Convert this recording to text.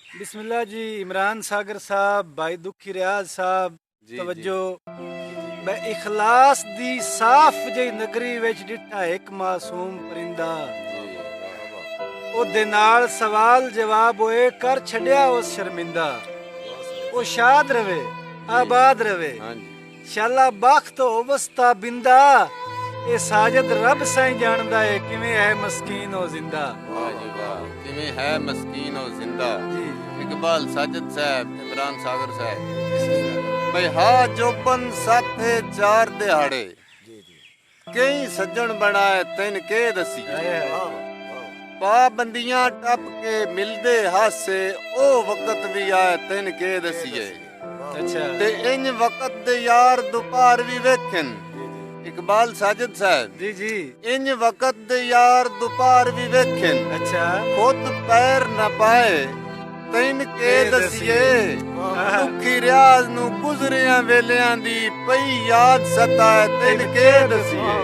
बिस्मिल्लाह जी। इमरान सागर साहब, भाई दुखी रियाज साहब, तवज्जो। मैं इखलास दी साफ जी नगरी विच डिठा एक मासूम परिंदा। ओदे नाल सवाल जवाब होए कर छड़िया उस शर्मिंदा। ओ शाद रवे, आबाद रवे, शाला बख्त ओवस्ता बिंदा। ए साजिद रब साईं जानदा है किवें है मस्कीन ओ जिंदा। वाह जी वाह, किवें है मस्कीन ओ जिंदा। जी इकबाल साजिद साहब, इमरान सागर साहब। भाई हा जोबन साथे चार दिहाड़े, कई सज्जन बनाए तिन के दसी। पाबंदियां टप के मिलदे हासे, ओ वक्त भी आए तिन के दसीए। अच्छा ते इंज वक्त दे यार दुपार भी वेखन। इकबाल साजिद साहब जी जी। इंज वक्त दे यार दुपार भी वेखन। अच्छा खुद पैर न पाए तैन के दसीए। दुखी रियाज नू गुजरिया वेलियां दी पई याद सताए तैन के दसीए।